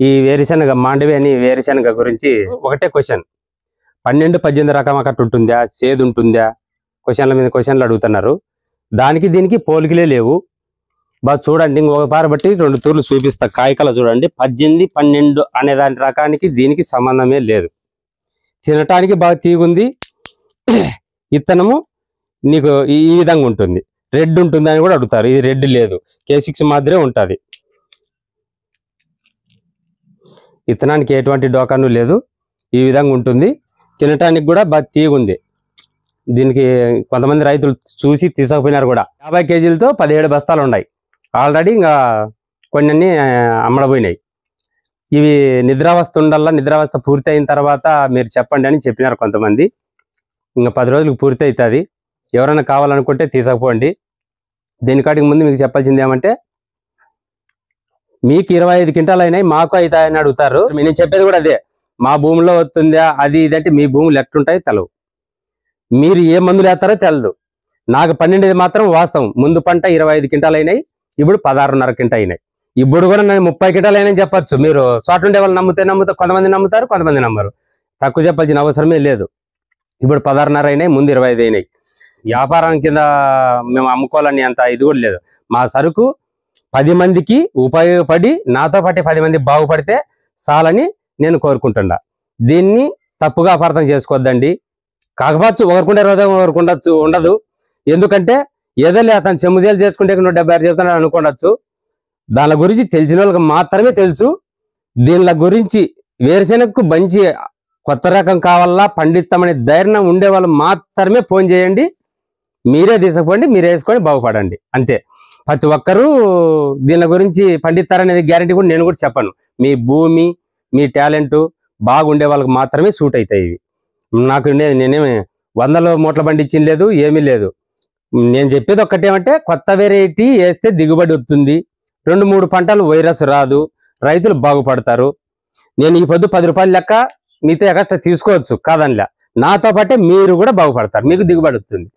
ఈ వేరుశనగ మాండవి అని వేరుశనగ గురించి ఒకటే క్వశ్చన్ 12-18 రకం అక్కట్ ఉంటుందా, సేదు ఉంటుందా, క్వశ్చన్ల మీద క్వశ్చన్లు అడుగుతున్నారు. దానికి దీనికి పోలికలే లేవు. బాగా చూడండి, ఇంకొక పార బట్టి 2 తూర్లు చూపిస్తా. కాయకల చూడండి, 18-12 అనే దాని రకానికి దీనికి సంబంధమే లేదు. తినటానికి బాగా తీగుంది. ఇత్తనము నీకు ఈ విధంగా ఉంటుంది. రెడ్ ఉంటుంది అని కూడా అడుగుతారు. ఇది రెడ్ లేదు, K6 మాదిరే ఉంటుంది. ఇత్తనానికి ఎటువంటి డోకాను లేదు, ఈ విధంగా ఉంటుంది. తినటానికి కూడా బాగా తీగుంది. దీనికి కొంతమంది రైతులు చూసి తీసుకుపోయినారు కూడా. 50 కేజీలతో 17 బస్తాలు ఉన్నాయి ఆల్రెడీ. ఇంకా కొన్ని అమ్మడపోయినాయి. ఇవి నిద్రావస్థ ఉండల్లా, నిద్రావస్థ పూర్తి అయిన తర్వాత మీరు చెప్పండి అని చెప్పినారు కొంతమంది. ఇంకా 10 రోజులకు పూర్తి అవుతుంది. ఎవరైనా కావాలనుకుంటే తీసుకుపోండి. దీనికాటికి ముందు మీకు చెప్పాల్సింది ఏమంటే, మీకు 25 క్వింటాలు అయినాయి, మాకు అవుతాయని అడుగుతారు. నేను చెప్పేది కూడా అదే. మా భూమిలో వస్తుందా అది ఇదంటే మీ భూములు ఎట్లుంటాయి తెలవు. మీరు ఏ మందులు వేస్తారో తెలదు. నాకు 12 మాత్రం వాస్తవం. ముందు పంట 25 క్వింటాలు అయినాయి, ఇప్పుడు 16.5 క్వింటాలు అయినాయి. ఇప్పుడు కూడా నేను 30 క్వింటాలు అయినాయని చెప్పచ్చు. మీరు చోట ఉండే వాళ్ళు నమ్ముతారు, కొంతమంది నమ్ముతారు, కొంతమంది నమ్మరు. తక్కువ చెప్పాల్సిన అవసరమే లేదు. ఇప్పుడు 16.5 అయినాయి, ముందు 25 అయినాయి. వ్యాపారం కింద మేము అమ్ముకోవాలని అంత ఇది కూడా లేదు. మా సరుకు 10 మందికి ఉపయోగపడి నాతో పాటు 10 మంది బాగుపడితే చాలని నేను కోరుకుంటున్నా. దీన్ని తప్పుగా అపార్థం చేసుకోవద్దండి. కాకపోవచ్చు ఒకరికుండే రోజు ఒకరికి ఉండదు. ఎందుకంటే ఏదో లే అతను చెమ్ముజేలు చేసుకుంటే 176 చెప్తానని అనుకోవచ్చు. దాని గురించి తెలిసిన వాళ్ళకి మాత్రమే తెలుసు. దీనిల గురించి వేరుశెనగకు మంచి కొత్త రకం కావాలా, పండిస్తామనే ధైర్యం ఉండే వాళ్ళు మాత్రమే ఫోన్ చేయండి. మీరే తీసుకుపోండి, మీరే వేసుకొని బాగుపడండి. అంతే. ప్రతి ఒక్కరూ దీని గురించి పండిస్తారనేది గ్యారంటీ కూడా నేను కూడా చెప్పను. మీ భూమి, మీ టాలెంట్ బాగుండే వాళ్ళకి మాత్రమే సూట్ అవుతాయి ఇవి. నాకు నేనేమి 100 మూటలు పండించింది లేదు, ఏమీ లేదు. నేను చెప్పేది ఒక్కటేమంటే, కొత్త వెరైటీ వేస్తే దిగుబడి వస్తుంది. 2-3 పంటలు వైరస్ రాదు, రైతులు బాగుపడతారు. నేను ఈ పొద్దు 10 రూపాయలు లెక్క మీతో ఎక్స్ట్రా తీసుకోవచ్చు కాదనిలా. నాతో పాటే మీరు కూడా బాగుపడతారు, మీకు దిగుబడి వస్తుంది.